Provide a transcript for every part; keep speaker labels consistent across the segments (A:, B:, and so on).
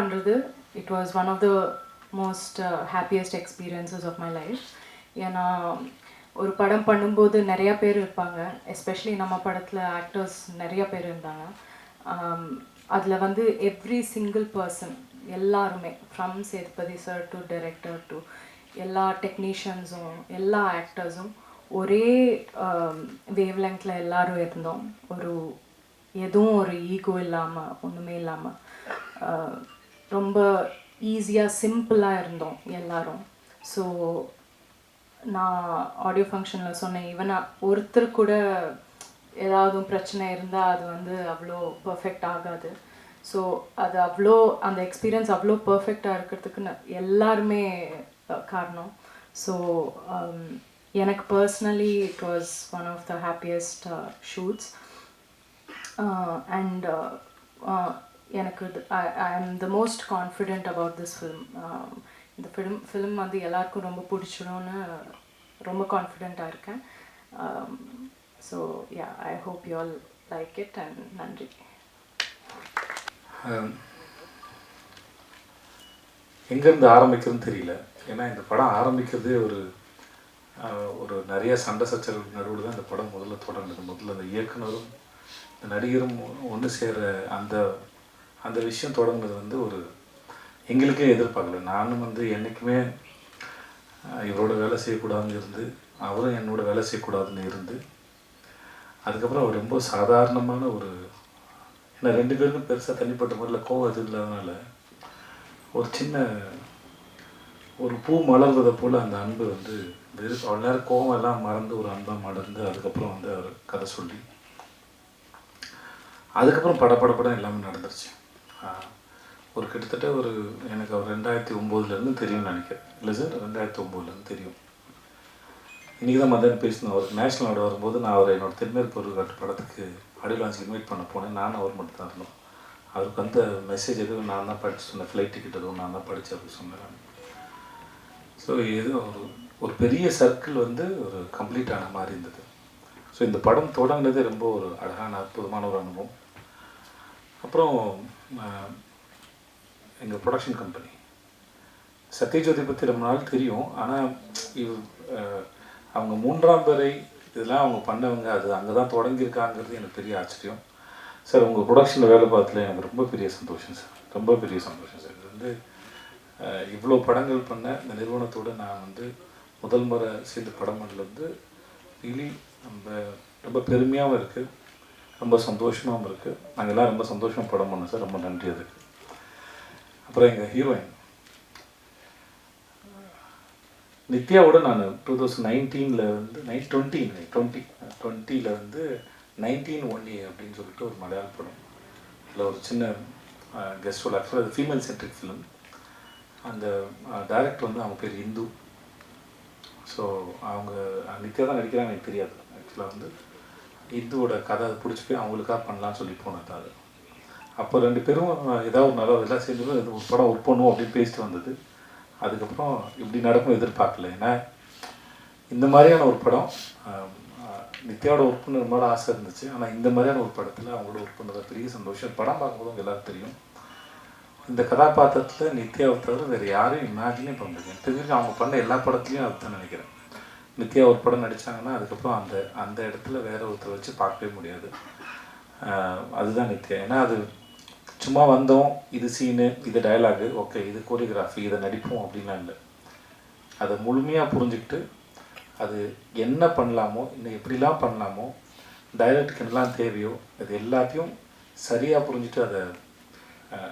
A: பண்ணுறது it was one of the most happiest experiences of my life. ஏன்னா ஒரு படம் பண்ணும்போது நிறையா பேர் இருப்பாங்க, எஸ்பெஷலி நம்ம படத்தில் ஆக்டர்ஸ் நிறையா பேர் இருந்தாங்க. அதில் வந்து எவ்ரி சிங்கிள் பர்சன் எல்லாருமே from Sethupathi sir to director to எல்லா டெக்னீஷியன்ஸும் எல்லா ஆக்டர்ஸும் ஒரே வேவ் லெங்க்த்தில் எல்லோரும் இருந்தோம். எதுவும் ஒரு ஈகோ இல்லாமல் ஒன்றுமே இல்லாமல் ரொம்ப ஈஸியாக சிம்பிளாக இருந்தோம் எல்லோரும். ஸோ நான் ஆடியோ ஃபங்க்ஷனில் சொன்னேன், ஈவன் ஒருத்தர் கூட ஏதாவது பிரச்சனை இருந்தால் அது வந்து அவ்வளோ பர்ஃபெக்ட் ஆகாது. ஸோ அது அவ்வளோ அந்த எக்ஸ்பீரியன்ஸ் அவ்வளோ பர்ஃபெக்டாக இருக்கிறதுக்கு எல்லாருமே காரணம். ஸோ எனக்கு personally it was one of the happiest shoots. And எனக்கு I am the most confident about this film. இந்த ஃபிலிம் வந்து எல்லாருக்கும் ரொம்ப பிடிச்சிடும்னு ரொம்ப கான்ஃபிடெண்ட்டாக இருக்கேன். So yeah, I hope you all like it and நன்றி.
B: எங்கேருந்து ஆரம்பிக்கிறதுன்னு தெரியல. ஏன்னா இந்த படம் ஆரம்பிக்கிறதே ஒரு நிறைய சண்டை சச்சரவு நடுவில் தான் இந்த படம் முதல்ல தொடங்குது. முதல்ல அந்த இயக்குனரும் இந்த நடிகரும் ஒன்று சேர அந்த விஷயம் தொடங்குனது வந்து எங்களுக்கே எதிர்பார்க்கல. நானும் வந்து என்றைக்குமே இவரோட வேலை செய்யக்கூடாதுன்னு இருந்து, அவரும் என்னோட வேலை செய்யக்கூடாதுன்னு இருந்து, அதுக்கப்புறம் அவர் ரொம்ப சாதாரணமான ஏன்னா 2 பேருக்கும் பெருசாக தனிப்பட்ட முறையில் கோவம் எதுவும் இல்லாதனால ஒரு பூ மலர்வதை போல் அந்த அன்பு வந்து அவ்வளோ நேரம் கோவம் எல்லாம் மறந்து ஒரு அன்பாக மலர்ந்து அதுக்கப்புறம் வந்து அவர் கதை சொல்லி அதுக்கப்புறம் படப்படப்படம் எல்லாமே நடந்துருச்சு. கிட்டத்தட்ட எனக்கு அவர் 2009 தெரியும்னு நினைக்கிறேன். இல்லை சார், 2009 தெரியும். இன்றைக்கி தான் மத்தியானம் பேசினோம். அவருக்கு நேஷ்னல் அவார்டு வரும்போது நான் அவரை என்னோடய தென்மேற்கு பொருட்காட்டு படத்துக்கு ஆடியோ லான்ச்சுக்கு இன்வைட் பண்ண போனேன். நானும் அவர் மட்டும் தான் இருந்தோம். அவருக்கு அந்த மெசேஜ் எதுவும் நான் தான் படித்து சொன்னேன். ஃப்ளைட் டிக்கெட் எதுவும் நான் தான் படித்து அப்படி சொன்னேன். ஸோ இது ஒரு பெரிய சர்க்கிள் வந்து கம்ப்ளீட் ஆன மாதிரி இருந்தது. ஸோ இந்த படம் தொடங்கினதே ரொம்ப அழகான அற்புதமான ஒரு அனுபவம். அப்புறம் எங்கள் ப்ரொடக்ஷன் கம்பெனி சத்யஜோதி பற்றி ரொம்ப நாள் தெரியும். ஆனால் அவங்க 3ஆம் பிறை இதெல்லாம் அவங்க பண்ணவங்க, அது அங்கே தான் தொடங்கியிருக்காங்கிறது எனக்கு பெரிய ஆச்சரியம். சார், உங்கள் ப்ரொடக்ஷனில் வேலை பார்த்ததுல எனக்கு ரொம்ப பெரிய சந்தோஷம் சார், ரொம்ப பெரிய சந்தோஷம் சார். இது வந்து இவ்வளோ படங்கள் பண்ண இந்த நிறுவனத்தோடு நான் வந்து முதல் முறை சேர்ந்து படம் பண்ணது ரியலி ரொம்ப பெருமையாகவும் இருக்குது, ரொம்ப சந்தோஷமாகவும் இருக்குது. நாங்கள் எல்லாம் ரொம்ப சந்தோஷமாக படம் பண்ணோம் சார், ரொம்ப நன்றி அதுக்கு. அப்புறம் எங்கள் ஹீரோயின் நித்யாவோட நான் 2019 வந்து 2020 வந்து 19 அப்படின்னு சொல்லிட்டு ஒரு மலையாள படம், அதில் ஒரு சின்ன கெஸ்ட் ரோல். ஆக்சுவலாக அது ஃபீமேல் சென்ட்ரிக் ஃபிலிம். அந்த டைரக்டர் வந்து அவங்க பேர் இந்து. ஸோ அவங்க நித்யா தான் நடிக்கிறாங்க, எனக்கு தெரியாது. ஆக்சுவலாக வந்து இந்துவோட கதை அதை பிடிச்சி போய் அவங்களுக்காக பண்ணலான்னு சொல்லி போனது அது. அப்போ 2 பேரும் ஏதாவது நல்லா எல்லாம் சேர்ந்து ஒரு படம் ஒர்க் பண்ணுவோம் அப்படின்னு பேசிட்டு வந்தது. அதுக்கப்புறம் இப்படி நடக்கும் எதிர்பார்க்கல. ஏன்னா இந்த மாதிரியான ஒரு படம் நித்யாவோட ஒர்க் பண்ண ரொம்ப ஆசை இருந்துச்சு. ஆனால் இந்த மாதிரியான ஒரு படத்தில் அவங்களோட ஒர்க் பண்ணுறது பெரிய சந்தோஷம். படம் பார்க்கும்போது அவங்க எல்லோரும் தெரியும். இந்த கதாபாத்திரத்தில் நித்யாவை தவிர வேறு யாரையும் இமேஜினே பண்ண முடியும். எனக்கு தெரிஞ்சு அவங்க பண்ண எல்லா படத்துலையும் அதுதான் நினைக்கிறேன். நித்யா ஒரு படம் நடித்தாங்கன்னா அதுக்கப்புறம் அந்த இடத்துல வேற ஒருத்தர் வச்சு பார்க்கவே முடியாது. அதுதான் நித்யா. ஏன்னா அது சும்மா வந்தோம், இது சீனு, இது டயலாகு, ஓகே, இது கோரியோகிராஃபி, இதை நடிப்போம் அப்படின்லாம் இல்லை. அதை முழுமையாக புரிஞ்சுக்கிட்டு அது என்ன பண்ணலாமோ, இன்னும் எப்படிலாம் பண்ணலாமோ, டைரக்டருக்கு என்னெல்லாம் தேவையோ அது எல்லாத்தையும் சரியாக புரிஞ்சுட்டு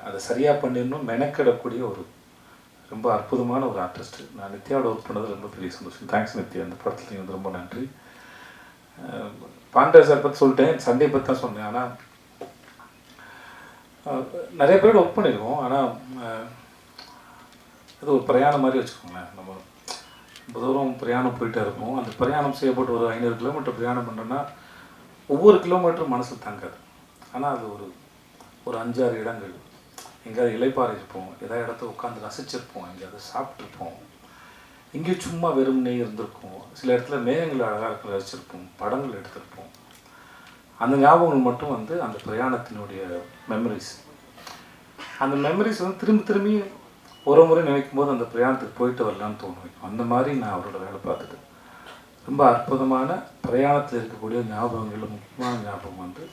B: அதை சரியாக பண்ணிடணும் மெனக்கிடக்கூடிய ரொம்ப அற்புதமான ஒரு ஆர்டிஸ்ட்டு. நான் நித்யாவோட ஒர்க் பண்ணது ரொம்ப பெரிய சந்தோஷம். தேங்க்ஸ் நித்யா, அந்த படத்துலேயும் வந்து ரொம்ப நன்றி. பாண்டே சார் பற்றி சொல்லிட்டேன், சண்டே பற்றி தான் சொன்னேன். ஆனால் நிறைய பேரோட ஒர்க் பண்ணியிருக்கோம். ஆனால் அது ஒரு பிரயாணம் மாதிரி வச்சுக்கோங்களேன். நம்ம ரொம்ப தூரம் பிரயாணம் போயிட்டே இருப்போம். அந்த பிரயாணம் செய்யப்பட்டு ஒரு 500 கிலோமீட்டர் பிரயாணம் பண்ணுறோன்னா ஒவ்வொரு கிலோமீட்டரும் மனசு தாங்காது. ஆனால் அது ஒரு 5-6 இடங்கள், எங்கேயாவது இலைப்பாறை இருப்போம், ஏதாவது இடத்த உட்காந்து ரசிச்சிருப்போம், எங்கேயாவது சாப்பிட்ருப்போம், எங்கேயும் சும்மா வெறும்னே இருந்திருக்கும். சில இடத்துல மேகங்கள் அழகாக இருக்க ரசிச்சிருப்போம், படங்கள் எடுத்திருப்போம். அந்த ஞாபகங்கள் மட்டும் வந்து அந்த பிரயாணத்தினுடைய மெமரிஸ். அந்த மெமரிஸ் வந்து திரும்பி திரும்பி ஒரு முறை நினைக்கும் போது அந்த பிரயாணத்துக்கு போயிட்டு வரலான்னு தோணும். அந்த மாதிரி நான் அவரோட வேலை பார்த்துட்டு ரொம்ப அற்புதமான பிரயாணத்தில் இருக்கக்கூடிய ஞாபகங்களில் முக்கியமான ஞாபகம் வந்து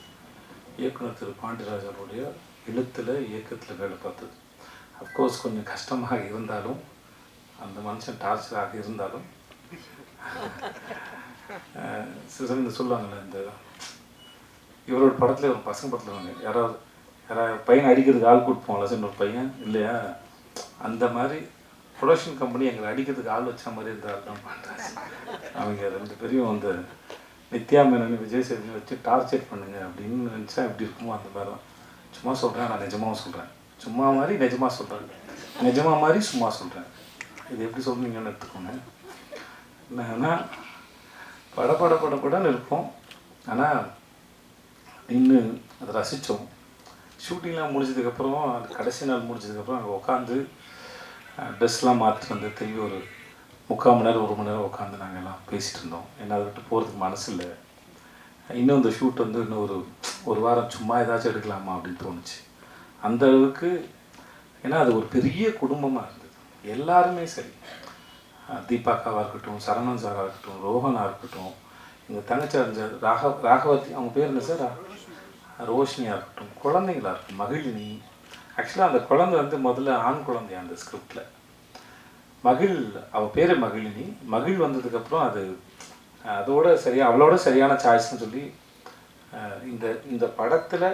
B: இயக்குனர் திரு பாண்டியராஜனுடைய எழுத்தில் இயக்கத்தில் வேலை பார்த்தது. அஃப்கோர்ஸ் கொஞ்சம் கஷ்டமாக இருந்தாலும், அந்த மனுஷன் டார்ச்சராக இருந்தாலும், சில சொல்லுவாங்கள்ல, இந்த இவரோட படத்தில் ஒரு பசங்க படத்தில் வாங்க, யாராவது பையனை அடிக்கிறதுக்கு ஆள் கூப்பிட்டு சின்ன ஒரு பையன் இல்லையா, அந்த மாதிரி ப்ரொடக்ஷன் கம்பெனி எங்களை அடிக்கிறதுக்கு ஆள் வச்ச மாதிரி இருந்தால் தான் பண்ணுறாங்க. அவங்க 2 பேரையும் வந்து நித்யா மேனன் விஜய் சேதுபதி வச்சு டார்ச்சர் பண்ணுங்க அப்படின்னு நினச்சா எப்படி இருக்குமோ அந்த மாதிரி தான். சும்மா சொல்கிறேன், நான் நிஜமாகவும் சொல்கிறேன். சும்மா மாதிரி நிஜமாக சொல்கிறேன், நிஜமாக மாதிரி சும்மா சொல்கிறேன். இது எப்படி சொல்கிறீங்கன்னு எடுத்துக்கோங்க. என்னன்னா படன்னு இருக்கும். ஆனால் இன்னும் அதை ரசித்தோம். ஷூட்டிங்லாம் முடிஞ்சதுக்கப்புறம், அது கடைசி நாள் முடிஞ்சதுக்கப்புறம் அங்கே உட்காந்து ட்ரெஸ்லாம் மாற்றிட்டு வந்து திரும்பி ஒரு 3/4 மணி நேரம் 1 மணி நேரம் உட்காந்து நாங்கள் எல்லாம் பேசிகிட்டு இருந்தோம். ஏன்னா அதை விட்டு போகிறதுக்கு மனசு இல்லை. இன்னும் இந்த ஷூட் வந்து இன்னும் ஒரு வாரம் சும்மா ஏதாச்சும் எடுக்கலாமா அப்படின்னு தோணுச்சு. அந்த அளவுக்கு. ஏன்னா அது ஒரு பெரிய குடும்பமாக இருந்தது. எல்லாருமே சரி, தீபாக்காவாக இருக்கட்டும், சரவணன் சாராக இருக்கட்டும், ரோஹனாக இருக்கட்டும், எங்கள் தங்கச்சி ராகவதி, அவங்க பேர் என்ன சார், ரோஷினியாக இருக்கட்டும், குழந்தைங்களாக இருக்கட்டும், மகிழினி. ஆக்சுவலாக அந்த குழந்தை வந்து முதல்ல ஆண் குழந்தையா அந்த ஸ்கிரிப்டில். அவள் பேர் மகிழினி. மகிழ் வந்ததுக்கப்புறம் அதோட அவளோட சரியான சாய்ஸ்ன்னு சொல்லி இந்த படத்தில்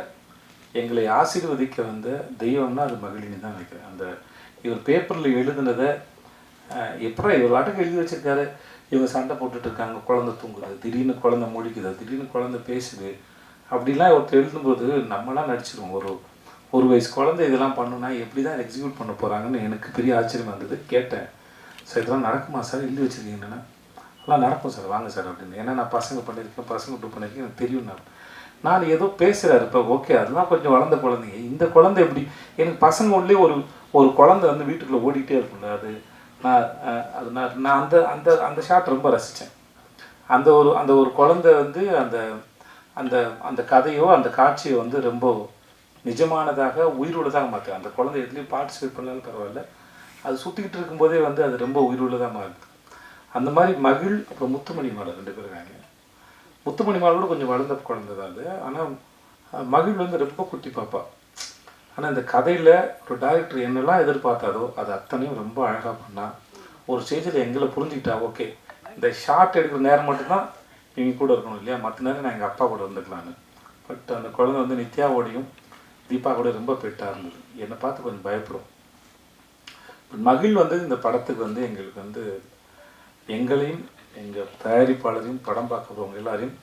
B: எங்களை ஆசீர்வதிக்க வந்த தெய்வம்னா அது மகிழினி தான் நினைக்கிறேன். இவர் பேப்பரில் எழுதுனதை எப்பறம் இவர் வாட்டுக்கு எழுதி வச்சுருக்காரு. இவங்க சண்டை போட்டுட்ருக்காங்க, குழந்தை தூங்குது, திடீர்னு குழந்தை முழிக்குது, திடீர்னு குழந்தை பேசுது, அப்படிலாம் ஒருத்தர் எழுதும்போது நம்மளாம் நடிச்சிடுவோம். ஒரு வயசு குழந்தை இதெல்லாம் பண்ணுன்னா எப்படி தான் எக்ஸிக்யூட் பண்ண போகிறாங்கன்னு எனக்கு பெரிய ஆச்சரியமாக இருந்தது. கேட்டேன், சார் இதெல்லாம் நடக்குமா சார், எழுதி வச்சுருக்கீங்கன்னா? எல்லாம் நடக்கும் சார், வாங்க சார் அப்படின்னு. ஏன்னா நான் பசங்க பண்ணியிருக்கேன், பசங்க டூ பண்ணியிருக்கேன், எனக்கு தெரியும். நான் ஏதோ பேசுகிறாரு இப்போ, ஓகே அதெல்லாம் கொஞ்சம் வளர்ந்த குழந்தைங்க. இந்த குழந்தை எப்படி, எனக்கு பசங்க ஒன்றுலேயே ஒரு குழந்தை வந்து வீட்டுக்குள்ளே ஓடிக்கிட்டே இருக்கும்ல, நான் அந்த ஷாட் ரொம்ப ரசித்தேன். அந்த ஒரு குழந்தை வந்து அந்த கதையோ அந்த காட்சியோ வந்து ரொம்ப நிஜமானதாக உயிருள்ளதாக மாற்று. அந்த குழந்தை எதுலேயும் பார்ட்டிசிபேட் பண்ணாலும் பரவாயில்ல, அது சுற்றிக்கிட்டு இருக்கும்போதே வந்து அது ரொம்ப உயிருள்ளதாக மாறுது. அந்த மாதிரி மகிழ் அப்புறம் முத்துமணி மாலை 2 பேர் இருக்காங்க. முத்துமணி மாலோட கொஞ்சம் வளர்ந்த குழந்தை தான் அது. ஆனால் மகிழ் வந்து ரொம்ப குட்டி பாப்பா. ஆனால் இந்த கதையில் ஒரு டைரக்டர் என்னெல்லாம் எதிர்பார்த்தாரோ அது அத்தனையும் ரொம்ப அழகாக பண்ணால், ஒரு ஸ்டேஜில் எங்களை புரிஞ்சுக்கிட்டா, ஓகே இந்த ஷார்ட் எடுக்கிற நேரம் மட்டும்தான் இவங்க கூட இருக்கணும் இல்லையா, மற்ற நேரம் நான் எங்கள் அப்பா கூட இருந்துக்கலான்னு. பட் அந்த குழந்தை வந்து நித்யாவோடையும் தீபா கூட ரொம்ப பெட்டாக இருந்தது. என்னை பார்த்து கொஞ்சம் பயப்படும். மகிழ் வந்து இந்த படத்துக்கு வந்து எங்களுக்கு வந்து எங்களையும் எங்கள் தயாரிப்பாளரையும் படம் பார்க்க போகிறவங்க எல்லாரையும்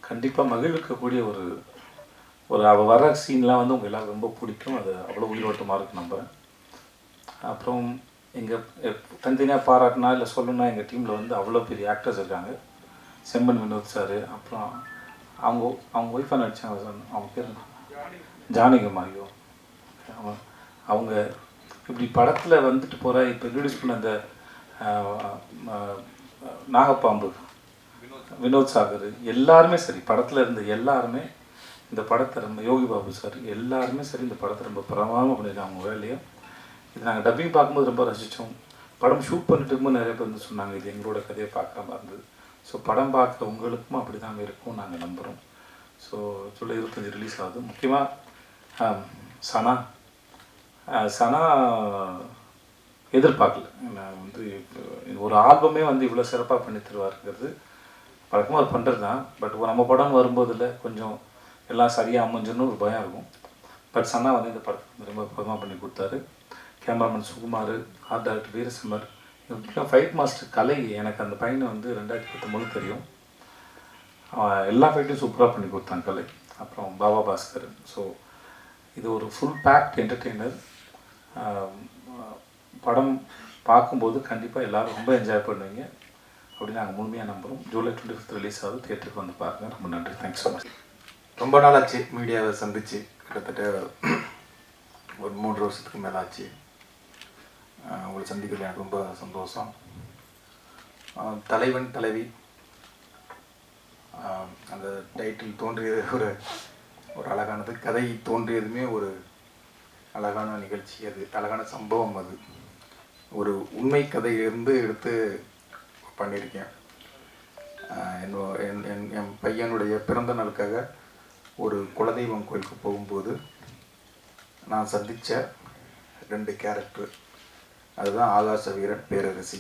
B: கண்டிப்பாக மகிழ்விக்கக்கூடிய ஒரு அவள் வர சீன்லாம் வந்து உங்கள் எல்லோரும் ரொம்ப பிடிக்கும். அது அவ்வளோ உயிரோட்டமாக இருக்கு நம்புகிறேன். அப்புறம் எங்கள் தனித்தனியாக பாராட்டினா இல்லை சொல்லணுன்னா, எங்கள் டீமில் வந்து அவ்வளோ பெரிய ஆக்டர்ஸ் இருக்காங்க. செம்பன் வினோத் சார், அப்புறம் அவங்க ஒய்ஃபாக நடித்தாங்க, அவங்க பேர் ஜானகி மாரியோ. அவங்க இப்படி படத்தில் வந்துட்டு போகிற, இப்போ இன்ட்ரடியூஸ் பண்ண அந்த நாகப்பாம்பு வினோத் சாகர் எல்லாருமே சரி, படத்தில் இருந்த எல்லாருமே இந்த படத்தை ரொம்ப, யோகி பாபு சார் எல்லாருமே சரி, இந்த படத்தை ரொம்ப பிரமாதமாக பண்ணியிருக்காங்க அவங்க வேலையை. இது நாங்கள் டப்பிங் பார்க்கும்போது ரொம்ப ரசித்தோம். படம் ஷூட் பண்ணிட்டு இருக்கும்போது நிறைய பேர் வந்து சொன்னாங்க இது எங்களோட கதையை பார்க்குற மாதிரி இருந்தது. ஸோ படம் பார்க்குற உங்களுக்கும் அப்படி தான் இருக்கும் நாங்கள் நம்புகிறோம். ஸோ ஜூலை 25 ரிலீஸ் ஆகுது. முக்கியமாக சனா எதிர்பார்க்கல. நான் வந்து ஒரு ஆல்பமே வந்து இவ்வளோ சிறப்பாக பண்ணி தருவாருங்கிறது வழக்கமாக அது பண்ணுறது தான். பட் நம்ம படம் வரும்போதில் கொஞ்சம் எல்லாம் சரியாக அமைஞ்சுன்னு ஒரு பயம் இருக்கும். பட் சனா வந்து இந்த படத்தை வந்து ரொம்ப பதமாக பண்ணி கொடுத்தாரு. கேமராமேன் சுகுமார், ஆர்ட் டைரக்டர் வீரசிம்மர், முக்கியம் ஃபைட் மாஸ்டர் கலை. எனக்கு அந்த பையனை வந்து 2019 தெரியும். எல்லா ஃபைட்டையும் சூப்பராக பண்ணி கொடுத்தாங்க கலை. அப்புறம் பாபா பாஸ்கர். ஸோ இது ஒரு ஃபுல் பேக்ட் என்டர்டெய்னர். படம் பார்க்கும்போது கண்டிப்பாக எல்லோரும் ரொம்ப என்ஜாய் பண்ணுவீங்க அப்படின்னு நாங்கள் முழுமையாக நம்புகிறோம். ஜூலை 25 ரிலீஸ் ஆகுது. தியேட்டருக்கு வந்து பாருங்கள். ரொம்ப நன்றி. Thanks so much.
C: ரொம்ப நாள் ஆச்சு மீடியாவை சந்தித்து, கிட்டத்தட்ட ஒரு 3 வருஷத்துக்கு மேலே ஆச்சு. உங்களை சந்திக்கிறது எனக்கு ரொம்ப சந்தோஷம். தலைவன் தலைவி அந்த டைட்டில் தோன்றியது ஒரு அழகானது. கதை தோன்றியதுமே ஒரு அழகான நிகழ்ச்சி அது, அழகான சம்பவம் அது. ஒரு உண்மை கதையிலிருந்து எடுத்து பண்ணியிருக்கேன். என் பையனுடைய பிறந்த நாளுக்காக ஒரு குலதெய்வம் கோயிலுக்கு போகும்போது நான் சந்தித்த 2 கேரக்டர், அதுதான் ஆகாச வீரன், பேரரசி.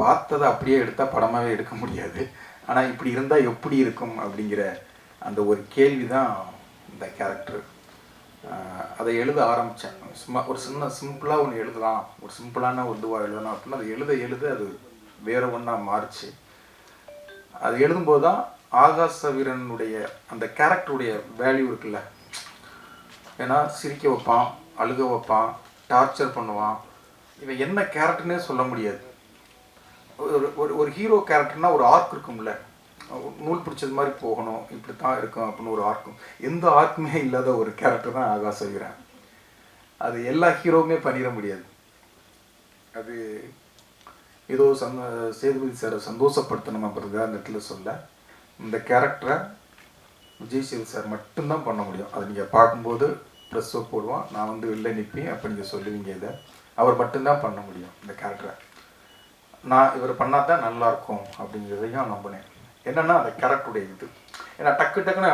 C: பார்த்ததை அப்படியே எடுத்தால் படமாகவே எடுக்க முடியாது. ஆனால் இப்படி இருந்தால் எப்படி இருக்கும் அப்படிங்கிற அந்த ஒரு கேள்வி தான் இந்த கேரக்டர். அதை எழுத ஆரம்பித்தேன். சும்மா ஒரு சிம்பிளாக ஒன்று எழுதலாம், ஒரு சிம்பிளான ஒரு இதுவாக எழுதலாம் அப்படின்னா அது எழுத அது வேறு ஒன்றா மாறிச்சு. அது எழுதும்போது தான் ஆகாச வீரனுடைய அந்த கேரக்டருடைய வேல்யூ இருக்குல்ல. ஏன்னா சிரிக்க வைப்பான், அழுக வைப்பான், டார்ச்சர் பண்ணுவான். இவன் என்ன கேரக்டர்னே சொல்ல முடியாது. ஒரு ஹீரோ கேரக்டர்னால் ஒரு ஆர்க் இருக்கும்ல, நூல் பிடிச்சது மாதிரி போகணும், இப்படி தான் இருக்கும் அப்படின்னு ஒரு ஆர்க்கும். எந்த ஆர்க்குமே இல்லாத ஒரு கேரக்டர் தான் ஆகாச வீரன். அது எல்லா ஹீரோவுமே பண்ணிட முடியாது. அது ஏதோ சேதுபதி சாரை சந்தோஷப்படுத்தணும் அப்படிங்கிறத அந்த இடத்துல சொல்ல, இந்த கேரக்டரை விஜய் சேது சார் மட்டும்தான் பண்ண முடியும். அதை நீங்கள் பார்க்கும்போது ப்ரெஸ்ஸோ போடுவான், நான் வந்து வெளில நிற்பேன் அப்போ நீங்கள் சொல்லுவீங்க. இதை அவர் மட்டும்தான் பண்ண முடியும். இந்த கேரக்டரை நான் இவர் பண்ணால் தான் நல்லாயிருக்கும் அப்படிங்கிறதையும் நம்பினேன். என்னென்னா அந்த கேரக்டருடைய இது, ஏன்னா டக்குன்னு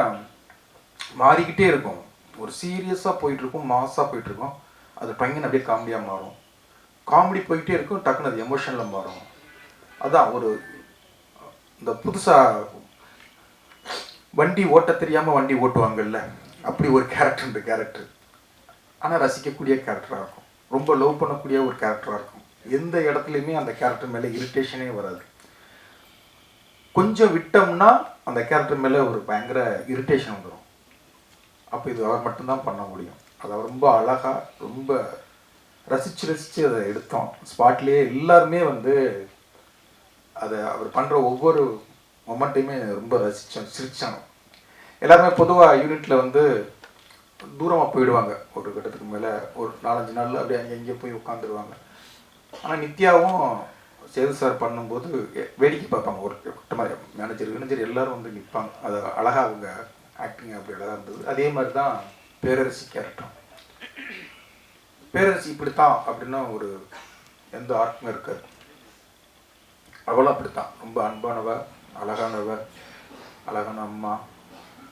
C: மாறிக்கிட்டே இருக்கும். ஒரு சீரியஸாக போயிட்டுருக்கும், மாஸாக போயிட்டுருக்கும், அது பையன் அப்படியே காமெடியாக மாறும். காமெடி போயிட்டே இருக்கும், டக்குன்னு அது எமோஷனில் மாறும். அதான் ஒரு இந்த புதுசாக வண்டி ஓட்ட தெரியாமல் வண்டி ஓட்டுவாங்கல்ல, அப்படி ஒரு கேரக்டர் இந்த கேரக்டர். ஆனால் ரசிக்கக்கூடிய கேரக்டராக இருக்கும், ரொம்ப லவ் பண்ணக்கூடிய ஒரு கேரக்டராக இருக்கும். எந்த இடத்துலையுமே அந்த கேரக்டர் மேலே இரிட்டேஷனே வராது. கொஞ்சம் விட்டோம்னா அந்த கேரக்டர் மேலே ஒரு பயங்கர இரிட்டேஷன் வந்துடும். அப்போ இது அவர் மட்டும்தான் பண்ண முடியும். அதை ரொம்ப அழகாக ரொம்ப ரசித்து அதை எடுத்தோம். ஸ்பாட்லேயே எல்லாருமே வந்து அதை அவர் பண்ணுற ஒவ்வொரு மொமெண்ட்டையுமே ரொம்ப சிரிச்சாங்க. எல்லாருமே பொதுவாக யூனிட்டில் வந்து தூரமாக போயிடுவாங்க. ஒரு கட்டத்துக்கு மேலே ஒரு 4-5 நாளில் அப்படியே அங்கே போய் உட்காந்துருவாங்க. ஆனால் நித்யாவும் சேது சார் பண்ணும்போது வேடிக்கை பார்ப்பாங்க. ஒரு கூட்டமாக மேனேஜர் எல்லோரும் வந்து நிற்பாங்க. அது அழகாக அவங்க ஆக்டிங் அப்படி அழகாக இருந்தது. அதே மாதிரி தான் பேரரசி கேரக்டர். பேரரசி இப்படித்தான் அப்படின்னா ஒரு எந்த ஆர்க்குமே இருக்காது. அவளும் அப்படித்தான், ரொம்ப அன்பானவ, அழகானவ, அழகான அம்மா,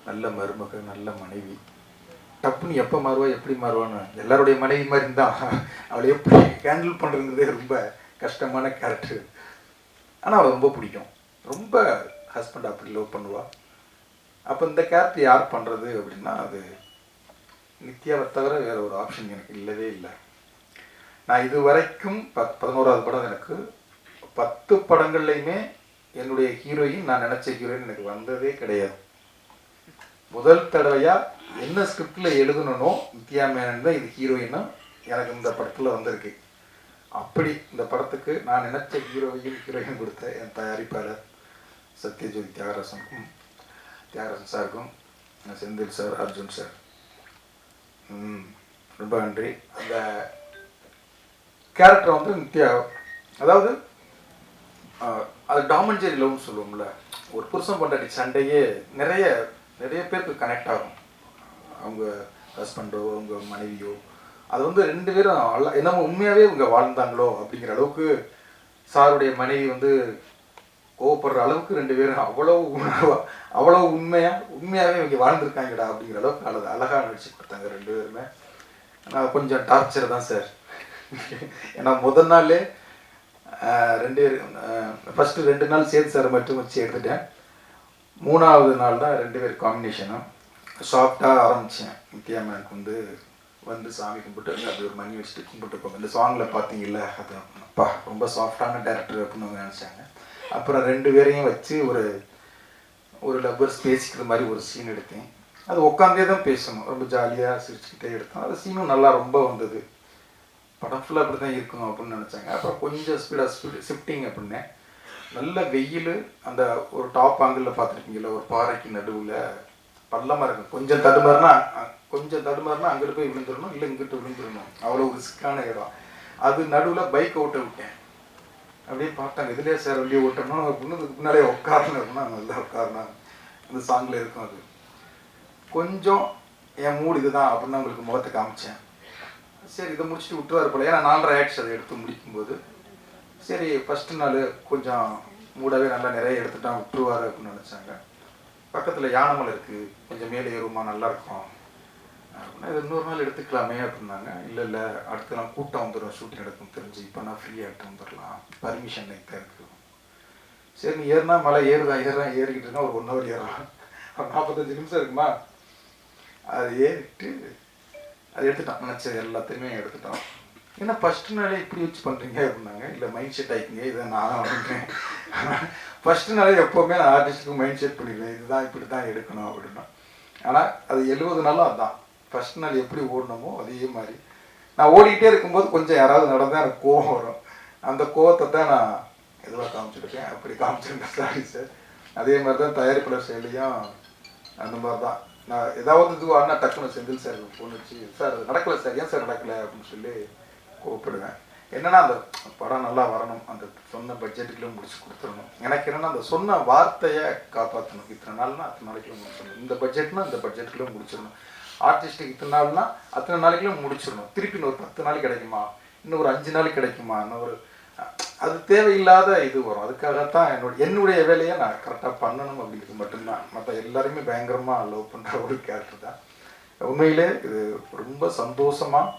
C: நல்ல மருமக, நல்ல மனைவி. டப்புன்னு எப்போ மாறுவா எப்படி மாறுவான்னு எல்லாருடைய மனைவி மாதிரி தான். அவளை எப்படி ஹேண்டில் பண்ணுறதுங்கிறதே ரொம்ப கஷ்டமான கேரக்டர். ஆனால் அவள் ரொம்ப பிடிக்கும். ரொம்ப ஹஸ்பண்ட் அப்படி லவ் பண்ணுவாள். அப்போ இந்த கேரக்டர் யார் பண்ணுறது அப்படின்னா அது நித்யாவை தவிர வேறு ஒரு ஆப்ஷன் எனக்கு இல்லவே இல்லை. நான் இது வரைக்கும் 11வது படம், எனக்கு 10 படங்கள்லையுமே என்னுடைய ஹீரோயின் நான் நினச்ச ஹீரோயின் எனக்கு வந்ததே கிடையாது. முதல் தடவையாக என்ன ஸ்கிரிப்டில் எழுதணும்னோ நித்யா மேனன் தான் இது ஹீரோயின்னா எனக்கு இந்த படத்தில் வந்திருக்கு. அப்படி இந்த படத்துக்கு நான் நினச்ச ஹீரோயின் கொடுத்த என் தயாரிப்பாளர் சத்யஜோதி தியாகராசன் சாருக்கும், செந்தில் சார், அர்ஜுன் சார், ரொம்ப நன்றி. அந்த கேரக்டர் வந்து நித்யா, அதாவது அது டாமஞ்சேரி லவ்னு சொல்லுவோம்ல, ஒரு புருஷன் பொண்டாட்டி சண்டையே நிறைய பேருக்கு கனெக்ட் ஆகும். அவங்க ஹஸ்பண்டோ அவங்க மனைவியோ அது வந்து 2 பேரும் என்னமோ உண்மையாகவே இவங்க வாழ்ந்தாங்களோ அப்படிங்கிற அளவுக்கு சாருடைய மனைவி வந்து கோவப்படுற அளவுக்கு 2 பேரும் அவ்வளோ உண்மையாகவே இவங்க வாழ்ந்துருக்காங்கடா அப்படிங்கிற அளவுக்கு அழகாக நடிச்சு கொடுத்தாங்க 2 பேருமே. ஆனால் கொஞ்சம் டார்ச்சர் தான் சார். ஏன்னா முதல் நாளே ஃபஸ்ட்டு 2 நாள் சேது சார் மட்டும் வச்சு எடுத்துட்டேன். 3வது நாள் தான் 2 பேர் காம்பினேஷனும் சாஃப்டாக ஆரம்பித்தேன். நித்யா மேனுக்கு வந்து சாமி கும்பிட்டு அப்படி ஒரு மணி வச்சுட்டு கும்பிட்டு போங்க. இந்த சாங்கில் பார்த்தீங்கல்ல, அது அப்பா ரொம்ப சாஃப்டான டேரக்டர் அப்படின்னு அவங்க நினச்சாங்க. அப்புறம் 2 பேரையும் வச்சு ஒரு லவ்வர்ஸ் பேசிக்கிற மாதிரி ஒரு சீன் எடுத்தேன். அது உட்காந்தே தான் பேசணும், ரொம்ப ஜாலியாக சிரிச்சுக்கிட்டே எடுத்தோம். அது சீனும் நல்லா ரொம்ப வந்தது. படம் ஃபுல்லாக அப்படி தான் இருக்கணும் அப்படின்னு நினச்சாங்க. அப்புறம் கொஞ்சம் ஸ்பீடாக ஷிஃப்டிங் அப்படின்னேன். நல்ல வெயில், அந்த ஒரு டாப் ஆங்கிளில் பார்த்துருக்கீங்களா, ஒரு பாறைக்கு நடுவில் பள்ளமாக இருக்கும். கொஞ்சம் தடுமாறுனா அங்கிட்டு போய் விழுந்துடணும், இல்லை இங்கிட்டு விழுந்துடணும். அவ்வளோ ரிஸ்க்கான இடம். அது நடுவில் பைக்கை ஓட்ட விட்டேன். அப்படியே பார்த்தாங்க, இதுலேயே சார் வண்டியை ஓட்டணும் அப்படின்னு. இதுக்கு முன்னாலே உட்காரணும் அப்படின்னா நல்லா உட்காரணும். அந்த சாங்கில் இருக்கும். அது கொஞ்சம் என் மூடு இதுதான் அப்படின்னு உங்களுக்கு முகத்தை காமிச்சேன். சரி இதை முடிச்சுட்டு விட்டுருவார் போல, ஏன்னா 4:30 ஆயிடுச்சு அதை எடுத்து முடிக்கும்போது. சரி ஃபஸ்ட்டு நாள் கொஞ்சம் மூடவே நல்லா நிறைய எடுத்துட்டான் விட்டுருவார் அப்படின்னு நினச்சாங்க. பக்கத்தில் யானைமலை இருக்குது, கொஞ்சம் மேலே ஏறுமா நல்லாயிருக்கும் அப்படின்னா, இது இன்னொரு நாள் எடுத்துக்கலாமே அப்படின்னாங்க. இல்லை இல்லை அடுத்த நாள் கூட்டம் வந்துடும், ஷூட்டிங் எடுக்கும் தெரிஞ்சு, இப்போ நான் ஃப்ரீயாகிட்டு வந்துடலாம், பர்மிஷன் தான் இருக்குது. சரி நீ ஏறினா மலை ஏறிக்கிட்டு இருக்கா, ஒரு 1 ஹவர் ஏறலாம், ஒரு 45 நிமிஷம் இருக்குமா, அது ஏறிட்டு அது எடுத்துட்டான். நினச்சது எல்லாத்தையுமே எடுத்துட்டான். ஏன்னா ஃபஸ்ட்டு நாளே இப்படி வச்சு பண்ணுறீங்க அப்படின்னாங்க. இல்லை மைண்ட் செட் ஆகிக்கிங்க, இதை நான் பண்ணுறேன். ஃபஸ்ட்டு நாளே எப்போவுமே நான் ஆர்டிஸ்ட்டுக்கு மைண்ட் செட் பண்ணிடுவேன், இதுதான் இப்படி தான் எடுக்கணும் அப்படின்னா. ஆனால் அது 70 நாளும் அதுதான். ஃபஸ்ட் நாள் எப்படி ஓடணுமோ அதே மாதிரி நான் ஓடிக்கிட்டே இருக்கும்போது கொஞ்சம் யாராவது நடந்தால் எனக்கு கோவம் வரும். அந்த கோவத்தை தான் நான் எதுவாக காமிச்சிருக்கேன், அப்படி காமிச்சிருக்கேன். Sorry sir. அதே மாதிரி தான் தயாரிப்பாளர் செயலியும் அந்த மாதிரி தான். நான் ஏதாவது இதுவானா டக்குன்னு செந்தில் சார் ஃபோன் வச்சு, சார் அது நடக்கலை சார், ஏன் சார் நடக்கலை அப்படின்னு சொல்லி கோவப்படுவேன். என்னென்னா அந்த படம் நல்லா வரணும், அந்த சொன்ன பட்ஜெட்டுக்குள்ளே முடிச்சு கொடுத்துடணும். எனக்கு என்னென்னா அந்த சொன்ன வார்த்தையை காப்பாற்றணும். இத்தனை நாள்னா அத்தனை நாளைக்குள்ளே முடிச்சிடணும், இந்த பட்ஜெட்னா இந்த பட்ஜெட்டுக்குள்ளே முடிச்சிடணும், ஆர்டிஸ்ட்டுக்கு இத்தனை நாள்னா அத்தனை நாளைக்குள்ளே முடிச்சிடணும். திருப்பி இன்னொரு 10 நாள் கிடைக்குமா, இன்னும் ஒரு 5 நாள் கிடைக்குமா, இன்னொரு அது தேவையில்லாத இது வரும். அதுக்காகத்தான் என்னுடைய வேலையை நான் கரெக்டாக பண்ணணும் அப்படிங்கிறது மட்டும்தான். மற்ற எல்லாருமே பயங்கரமாக லவ் பண்ணுற ஒரு கேரக்டர் தான். உண்மையிலே இது ரொம்ப சந்தோஷமாக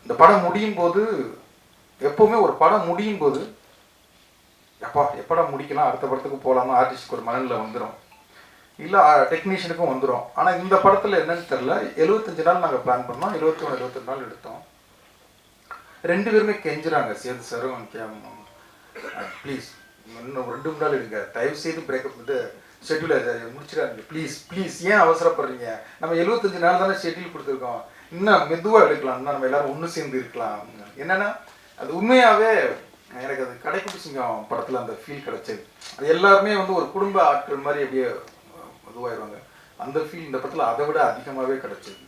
C: இந்த படம் முடியும் போது, எப்போவுமே ஒரு படம் முடியும் போது எப்படா முடிக்கலாம், அடுத்த படத்துக்கு போகலாமா ஆர்டிஸ்டுக்கு ஒரு மனநிலை வந்துடும், இல்லை டெக்னீஷியனுக்கும் வந்துடும். ஆனால் இந்த படத்தில் என்னன்னு தெரில, 75 நாள் நாங்கள் பிளான் பண்ணோம், 21-22 நாள் எடுத்தோம். 2 பேருமே கெஞ்சுறாங்க, சேது சாரும் ப்ளீஸ் இன்னும் 2 நாள் எடுங்க, தயவு செய்து பிரேக்கப் வந்து ஷெட்யூலை முடிச்சிடாதீங்க ப்ளீஸ் ப்ளீஸ், ஏன் அவசரப்படுறீங்க, நம்ம 75 நாள் தானே ஷெட்யூல் கொடுத்துருக்கோம், இன்னும் மெதுவாக எடுக்கலாம், இன்னும் நம்ம எல்லோரும் ஒன்று சேர்ந்து இருக்கலாம். என்னென்னா அது உண்மையாகவே எனக்கு அது கடைக்குட்டி சிங்கம் படத்தில் அந்த ஃபீல் கிடச்சது. அது எல்லாருமே வந்து ஒரு குடும்ப ஆட்கள் மாதிரி அப்படியே இதுவாகிடுவாங்க. அந்த ஃபீல் இந்த படத்தில் அதை விட அதிகமாகவே கிடச்சிது.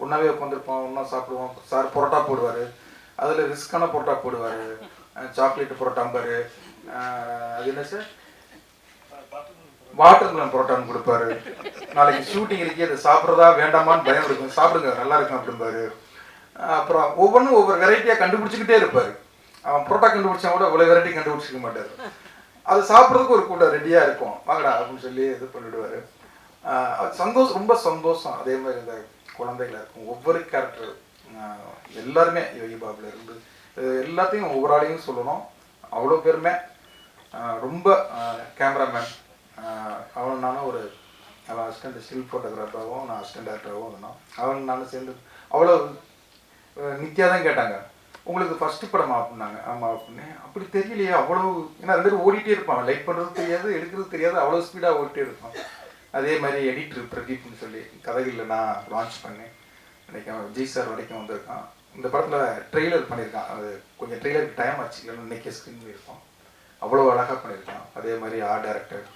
C: ஒன்றாவே உட்காந்துருப்போம், ஒன்றா சாப்பிடுவோம். சார் பரோட்டா போடுவார், அதில் ரிஸ்க்கான பரோட்டா போடுவார், சாக்லேட்டு பரோட்டாம்பார், அது என்ன சார் வாட்டர் மெலன் பரோட்டான்னு கொடுப்பாரு. நாளைக்கு ஷூட்டிங் இருக்கே, அதை சாப்பிட்றதா வேண்டாமான்னு பயம் இருக்கும், சாப்பிடுங்க நல்லா இருக்கும் அப்படிம்பாரு. அப்புறம் ஒவ்வொன்றும் ஒவ்வொரு வெரைட்டியாக கண்டுபிடிச்சிக்கிட்டே இருப்பார். அவன் பரோட்டா கண்டுபிடிச்சா கூட இவ்வளோ வெரைட்டி கண்டுபிடிச்சிக்க மாட்டார். அது சாப்பிட்றதுக்கு ஒரு கூட்டம் ரெடியாக இருக்கும், வாங்கடா அப்படின்னு சொல்லி இது பண்ணிவிடுவார். அது சந்தோஷம், ரொம்ப சந்தோஷம். அதே மாதிரி இந்த குழந்தைகள் இருக்கும், ஒவ்வொரு கேரக்டர் எல்லாருமே யோகி பாபுல இருந்து எல்லாத்தையும் ஒவ்வொரு ஆளையும் சொல்லணும். அவ்வளோ பேருமே ரொம்ப கேமராமேன் அவன் நானும் அவன் அசிஸ்டண்ட் ஸ்டில் ஃபோட்டோகிராஃபராகவும் நான் அசிஸ்டன்ட் டேரக்டராகவும் இருந்தோம். அவன் நானும் சேர்ந்து அவ்வளோ நித்யா தான் கேட்டாங்க, உங்களுக்கு ஃபஸ்ட்டு படமா அப்படின்னாங்க. ஆமாம் அப்படின்னு. அப்படி தெரியலையே அவ்வளோ, ஏன்னா 2 பேரும் ஓடிட்டே இருப்பாங்க, லைட் பண்ணுறது தெரியாது, எடுக்கிறது தெரியாது, அவ்வளோ ஸ்பீடாக ஓடிட்டே இருப்பான். அதே மாதிரி எடிட்டர் பிரதீப்னு சொல்லி கதைகளில் நான் லான்ச் பண்ணேன். இன்றைக்கி அவன் விஜய் சார் வரைக்கும் வந்திருக்கான். இந்த படத்தில் ட்ரெய்லர் பண்ணியிருக்கான், அது கொஞ்சம் ட்ரெய்லருக்கு டைம் ஆச்சு, இல்லைன்னா இன்றைக்கி ஸ்க்ரீன் பண்ணியிருக்கோம். அவ்வளோ அழகாக பண்ணியிருக்கான். அதே மாதிரி ஆர்ட் டைரக்டர்,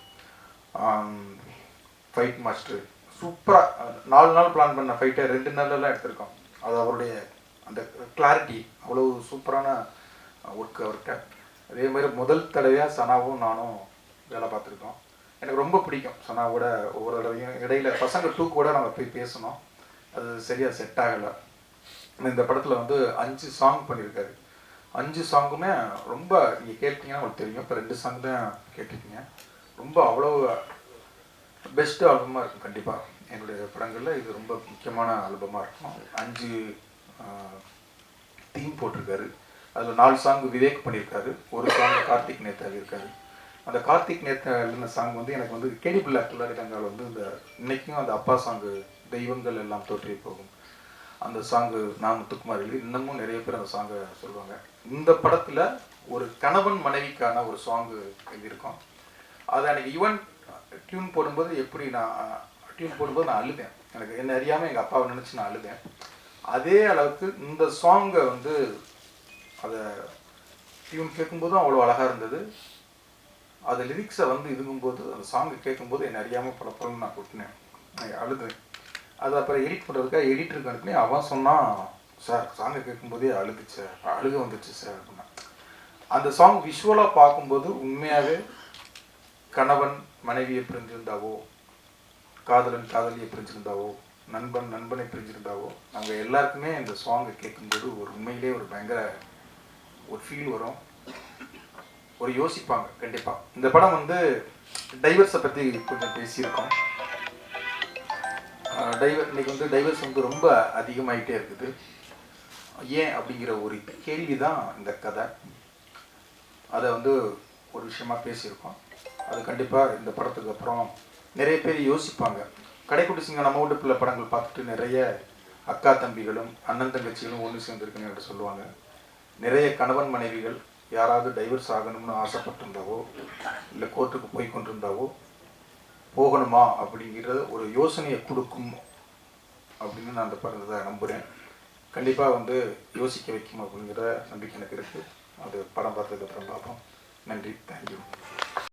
C: ஃபைட் மாஸ்டர் சூப்பராக 4 நாள் பிளான் பண்ண ஃபைட்டை 2 நாள்லாம் எடுத்திருக்கோம். அது அவருடைய அந்த கிளாரிட்டி அவ்வளோ சூப்பரான ஒர்க் அவர்கிட்ட. அதே மாதிரி முதல் தடவையாக சனாவும் நானும் வேலை பார்த்துருக்கோம். எனக்கு ரொம்ப பிடிக்கும் சனாவோட. ஒவ்வொரு தடவையும் இடையில பசங்க 2 கூட நம்ம போய் பேசணும், அது சரியாக செட் ஆகலை. இந்த படத்தில் வந்து 5 சாங் பண்ணியிருக்காரு. 5 சாங்குமே ரொம்ப நீங்கள் கேட்டீங்கன்னா உங்களுக்கு தெரியும். இப்போ 2 சாங் தான் கேட்டிருக்கீங்க. ரொம்ப அவ்வளோ பெஸ்ட் ஆல்பமாக இருக்கும். கண்டிப்பாக என்னுடைய படங்களில் இது ரொம்ப முக்கியமான ஆல்பமாக இருக்கும். 5 தீம் போட்டிருக்காரு. அதில் 4 சாங் விவேக் பண்ணியிருக்காரு, 1 சாங் கார்த்திக் நேத்தா இருக்காரு. அந்த கார்த்திக் நேத்தா எழுதின சாங் வந்து எனக்கு வந்து கேடி பிள்ளை கில்லாடிதங்கால் வந்து இந்த இன்னைக்கும் அந்த அப்பா சாங்கு தெய்வங்கள் எல்லாம் தோற்றி போகும் அந்த சாங்கு நான் முத்துக்குமார் எழுதி, இன்னமும் நிறைய பேர் அந்த சாங்கை சொல்லுவாங்க. இந்த படத்தில் ஒரு கணவன் மனைவிக்கான ஒரு சாங்கு எழுதியிருக்கோம். அதை அன்றைக்கி ஈவன் டியூன் போடும்போது நான் அழுதேன். எனக்கு என்ன அறியாமல் எங்கள் அப்பாவை நினச்சி நான் அழுதேன். அதே அளவுக்கு இந்த சாங்கை வந்து அதை டியூன் கேட்கும்போதும் அவ்வளோ அழகாக இருந்தது. அது லிரிக்ஸை வந்து இதுங்கும்போது அந்த சாங்கை கேட்கும்போது என்னை அறியாமல் பல படம் நான் கொட்டினேன், அழுதுறேன். அது அப்புறம் எடிட் பண்ணுறதுக்காக எடிட்டருக்கு அனுப்பி அவன் சொன்னான், சார் சாங்கை கேட்கும்போதே அழுக வந்துச்சு சார் அப்படின்னா. அந்த சாங் விஷுவலாக பார்க்கும்போது உண்மையாகவே கணவன் மனைவியை பிரிஞ்சிருந்தாவோ, காதலன் காதலியை பிரிஞ்சிருந்தாவோ, நண்பனை பிரிஞ்சிருந்தாவோ நாங்கள் எல்லாருக்குமே இந்த சாங்கை கேட்கும்போது ஒரு உண்மையிலே ஒரு பயங்கர ஒரு ஃபீல் வரும், ஒரு யோசிப்பாங்க கண்டிப்பாக. இந்த படம் வந்து டைவர்ஸை பற்றி கொஞ்சம் பேசியிருக்கோம். இன்னைக்கு வந்து டைவர்ஸ் வந்து ரொம்ப அதிகமாயிட்டே இருக்குது. ஏன் அப்படிங்கிற ஒரு கேள்வி தான் இந்த கதை. அதை வந்து ஒரு விஷயமா பேசியிருக்கோம். அது கண்டிப்பாக இந்த படத்துக்கு அப்புறம் நிறைய பேர் யோசிப்பாங்க. கடைக்குட்டி சிங்கம் நம்ம வீட்டு பிள்ளை படங்கள் பார்த்துட்டு நிறைய அக்கா தம்பிகளும் அண்ணன் தங்கச்சிகளும் ஒன்று சேர்ந்துருக்குன்னு என்று சொல்லுவாங்க. நிறைய கணவன் மனைவிகள் யாராவது டைவர்ஸ் ஆகணும்னு ஆசைப்பட்டிருந்தாவோ இல்லை கோர்ட்டுக்கு போய் கொண்டிருந்தாவோ போகணுமா அப்படிங்கிற ஒரு யோசனையை கொடுக்கும் அப்படின்னு நான் அந்த படத்தை நம்புகிறேன். கண்டிப்பாக வந்து யோசிக்க வைக்கும் அப்படிங்கிற நம்பிக்கை எனக்கு இருக்குது. அது படம் பார்த்ததுக்கப்புறம் பார்ப்போம். நன்றி, தேங்க்யூ.